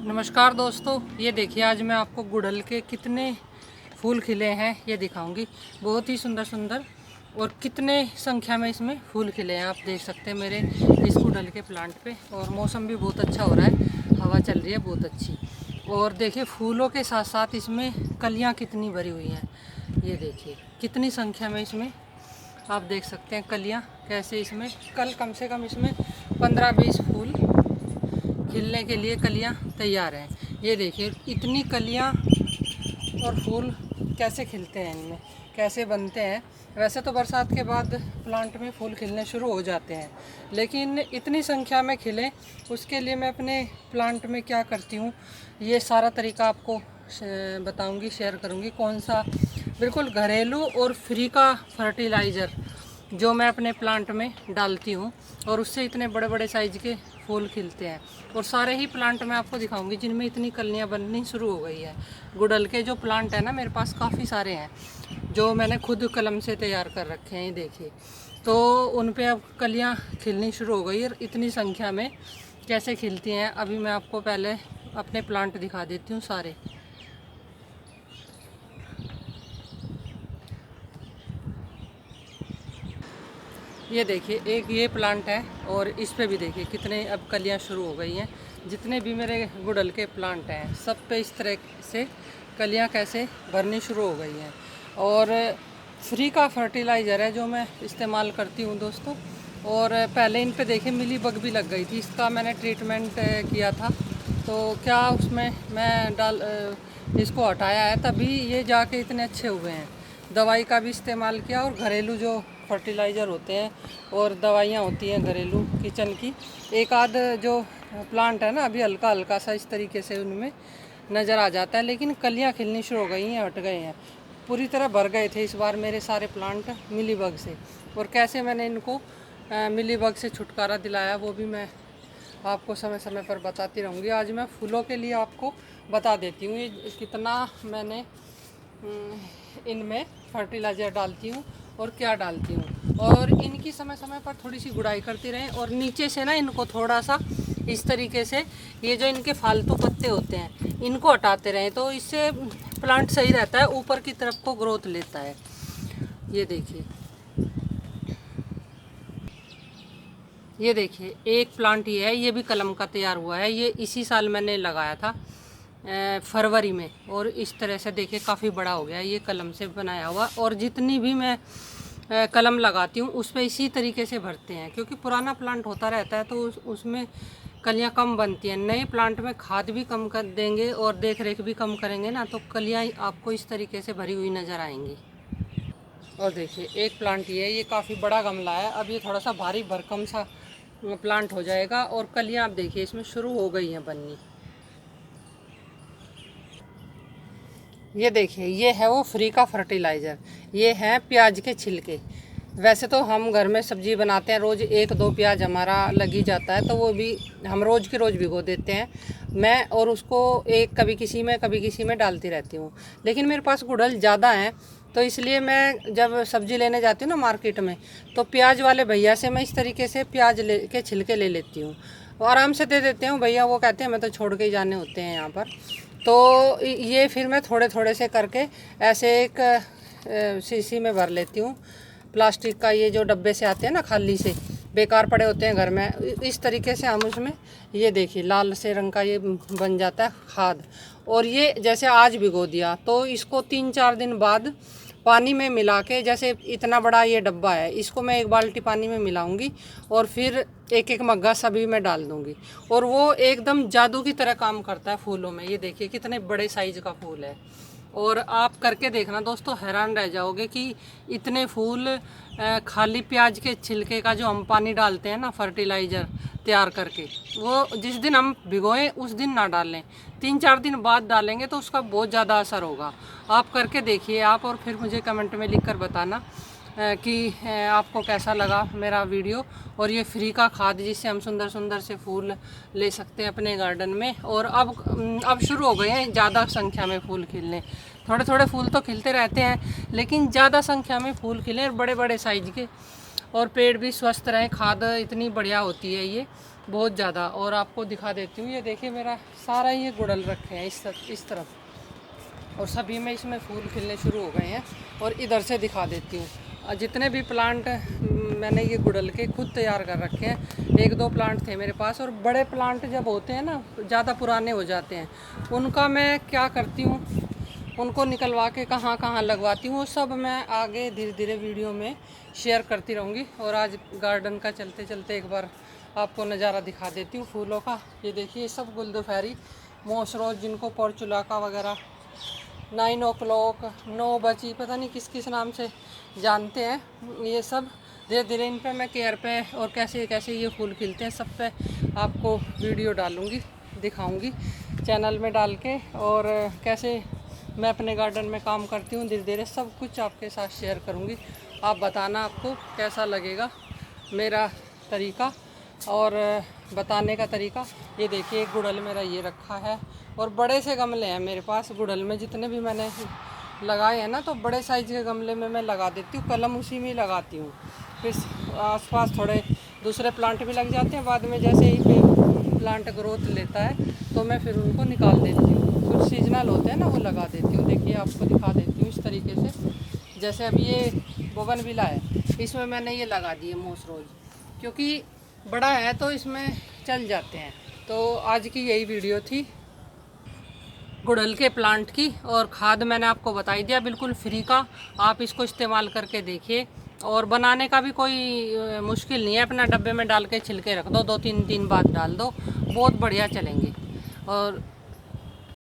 नमस्कार दोस्तों, ये देखिए आज मैं आपको गुड़हल के कितने फूल खिले हैं ये दिखाऊंगी। बहुत ही सुंदर सुंदर और कितने संख्या में इसमें फूल खिले हैं। आप देख सकते हैं मेरे इस गुड़हल के प्लांट पे। और मौसम भी बहुत अच्छा हो रहा है, हवा चल रही है बहुत अच्छी। और देखिए फूलों के साथ साथ इसमें कलियां कितनी भरी हुई हैं। ये देखिए कितनी संख्या में इसमें आप देख सकते हैं कलियां कैसे। इसमें कम से कम इसमें 15-20 फूल खिलने के लिए कलियां तैयार हैं। ये देखिए इतनी कलियां और फूल कैसे खिलते हैं, इनमें कैसे बनते हैं। वैसे तो बरसात के बाद प्लांट में फूल खिलने शुरू हो जाते हैं, लेकिन इतनी संख्या में खिले उसके लिए मैं अपने प्लांट में क्या करती हूँ ये सारा तरीका आपको बताऊँगी, शेयर करूँगी। कौन सा बिल्कुल घरेलू और फ्री का फर्टिलाइज़र जो मैं अपने प्लांट में डालती हूँ और उससे इतने बड़े बड़े साइज़ के फूल खिलते हैं। और सारे ही प्लांट मैं आपको दिखाऊंगी जिनमें इतनी कलियाँ बननी शुरू हो गई है। गुड़हल के जो प्लांट है ना, मेरे पास काफ़ी सारे हैं जो मैंने खुद कलम से तैयार कर रखे हैं। ये देखिए, तो उन पे अब कलियाँ खिलनी शुरू हो गई और इतनी संख्या में कैसे खिलती हैं अभी मैं आपको पहले अपने प्लांट दिखा देती हूँ सारे। ये देखिए एक ये प्लांट है और इस पे भी देखिए कितने अब कलियां शुरू हो गई हैं। जितने भी मेरे गुड़हल के प्लांट हैं सब पे इस तरह से कलियां कैसे भरनी शुरू हो गई हैं। और फ्री का फर्टिलाइज़र है जो मैं इस्तेमाल करती हूँ दोस्तों। और पहले इन पे देखिए मिली बग भी लग गई थी, इसका मैंने ट्रीटमेंट किया था। तो क्या उसमें मैं इसको हटाया है, तभी ये जाके इतने अच्छे हुए हैं। दवाई का भी इस्तेमाल किया और घरेलू जो फर्टिलाइज़र होते हैं और दवाइयाँ होती हैं घरेलू किचन की, एक आध जो प्लांट है ना अभी हल्का हल्का सा इस तरीके से उनमें नज़र आ जाता है, लेकिन कलियाँ खिलनी शुरू हो गई हैं, हट गए हैं। पूरी तरह भर गए थे इस बार मेरे सारे प्लांट मिली बग से। और कैसे मैंने इनको मिली बग से छुटकारा दिलाया वो भी मैं आपको समय समय पर बताती रहूँगी। आज मैं फूलों के लिए आपको बता देती हूँ ये कितना मैंने इनमें फर्टिलाइज़र डालती हूँ और क्या डालती हूँ। और इनकी समय समय पर थोड़ी सी गुड़ाई करती रहें और नीचे से ना इनको थोड़ा सा इस तरीके से ये जो इनके फालतू पत्ते होते हैं इनको हटाते रहें, तो इससे प्लांट सही रहता है, ऊपर की तरफ को ग्रोथ लेता है। ये देखिए, ये देखिए एक प्लांट ये है, ये भी कलम का तैयार हुआ है। ये इसी साल मैंने लगाया था फरवरी में, और इस तरह से देखिए काफ़ी बड़ा हो गया ये कलम से बनाया हुआ। और जितनी भी मैं कलम लगाती हूँ उस पर इसी तरीके से भरते हैं, क्योंकि पुराना प्लांट होता रहता है तो उसमें कलियाँ कम बनती हैं। नए प्लांट में खाद भी कम कर देंगे और देख रेख भी कम करेंगे ना, तो कलियाँ आपको इस तरीके से भरी हुई नज़र आएंगी। और देखिए एक प्लांट ये काफ़ी बड़ा गमला है, अब ये थोड़ा सा भारी भरकम सा प्लांट हो जाएगा और कलियाँ आप देखिए इसमें शुरू हो गई हैं बननी। ये देखिए ये है वो फ्री का फर्टिलाइज़र, ये हैं प्याज के छिलके। वैसे तो हम घर में सब्ज़ी बनाते हैं, रोज़ 1-2 प्याज हमारा लग ही जाता है, तो वो भी हम रोज़ के रोज़ भिगो देते हैं मैं, और उसको एक कभी किसी में डालती रहती हूँ। लेकिन मेरे पास गुड़हल ज़्यादा हैं तो इसलिए मैं जब सब्ज़ी लेने जाती हूँ ना मार्केट में, तो प्याज वाले भैया से मैं इस तरीके से प्याज के छिलके ले लेती हूँ, आराम से दे देते हूँ। भैया वो कहते हैं मैं तो छोड़ के ही जाने होते हैं यहाँ पर। तो ये फिर मैं थोड़े थोड़े से करके ऐसे एक शीशी में भर लेती हूँ। प्लास्टिक का ये जो डब्बे से आते हैं ना खाली से, बेकार पड़े होते हैं घर में, इस तरीके से हम उसमें ये देखिए लाल से रंग का ये बन जाता है खाद। और ये जैसे आज भिगो दिया तो इसको 3-4 दिन बाद पानी में मिला के, जैसे इतना बड़ा ये डब्बा है इसको मैं 1 बाल्टी पानी में मिलाऊंगी और फिर एक मग्गा सभी में डाल दूंगी, और वो एकदम जादू की तरह काम करता है फूलों में। ये देखिए कितने बड़े साइज का फूल है, और आप करके देखना दोस्तों, हैरान रह जाओगे कि इतने फूल खाली प्याज के छिलके का जो हम पानी डालते हैं ना फर्टिलाइज़र तैयार करके, वो जिस दिन हम भिगोएं उस दिन ना डालें, 3-4 दिन बाद डालेंगे तो उसका बहुत ज़्यादा असर होगा। आप करके देखिए आप, और फिर मुझे कमेंट में लिख कर बताना कि आपको कैसा लगा मेरा वीडियो। और ये फ्री का खाद जिससे हम सुंदर सुंदर से फूल ले सकते हैं अपने गार्डन में। और अब शुरू हो गए हैं ज़्यादा संख्या में फूल खिलने। थोड़े थोड़े फूल तो खिलते रहते हैं, लेकिन ज़्यादा संख्या में फूल खिले, बड़े बड़े साइज के, और पेड़ भी स्वस्थ रहें। खाद इतनी बढ़िया होती है ये, बहुत ज़्यादा। और आपको दिखा देती हूँ, ये देखिए मेरा सारा ये गुड़ल रखे हैं इस तरफ, और सभी में इसमें फूल खिलने शुरू हो गए हैं। और इधर से दिखा देती हूँ जितने भी प्लांट मैंने ये गुड़ल के खुद तैयार कर रखे हैं। 1-2 प्लांट थे मेरे पास, और बड़े प्लांट जब होते हैं ना, ज़्यादा पुराने हो जाते हैं, उनका मैं क्या करती हूँ, उनको निकलवा के कहाँ कहाँ लगवाती हूँ, वो सब मैं आगे धीरे धीरे वीडियो में शेयर करती रहूँगी। और आज गार्डन का चलते चलते एक बार आपको नज़ारा दिखा देती हूँ फूलों का। ये देखिए सब गुलदोफेरी, मोस रोज, जिनको पोर्चुलाका वगैरह, 9 o'clock, 9 बजी, पता नहीं किस किस नाम से जानते हैं, ये सब धीरे धीरे इन पे मैं केयर पे और कैसे कैसे ये फूल खिलते हैं सब पे आपको वीडियो डालूँगी, दिखाऊँगी चैनल में डाल के। और कैसे मैं अपने गार्डन में काम करती हूँ, धीरे धीरे सब कुछ आपके साथ शेयर करूँगी। आप बताना आपको कैसा लगेगा मेरा तरीका और बताने का तरीका। ये देखिए गुड़हल मेरा ये रखा है, और बड़े से गमले हैं मेरे पास गुड़हल में, जितने भी मैंने लगाए हैं ना, तो बड़े साइज़ के गमले में मैं लगा देती हूँ, कलम उसी में लगाती हूँ। फिर आसपास थोड़े दूसरे प्लांट भी लग जाते हैं, बाद में जैसे ही प्लांट ग्रोथ लेता है तो मैं फिर उनको निकाल देती हूँ। कुछ सीजनल होते हैं ना, वो लगा देती हूँ। देखिए आपको दिखा देती हूँ इस तरीके से। जैसे अभी ये बोगनविला है, इसमें मैंने ये लगा दिए मोस रोज, क्योंकि बड़ा है तो इसमें चल जाते हैं। तो आज की यही वीडियो थी गुड़हल के प्लांट की, और खाद मैंने आपको बताई दिया बिल्कुल फ्री का, आप इसको इस्तेमाल करके देखिए। और बनाने का भी कोई मुश्किल नहीं है, अपना डब्बे में डाल के छिलके रख दो, 2-3 दिन बाद डाल दो, बहुत बढ़िया चलेंगे। और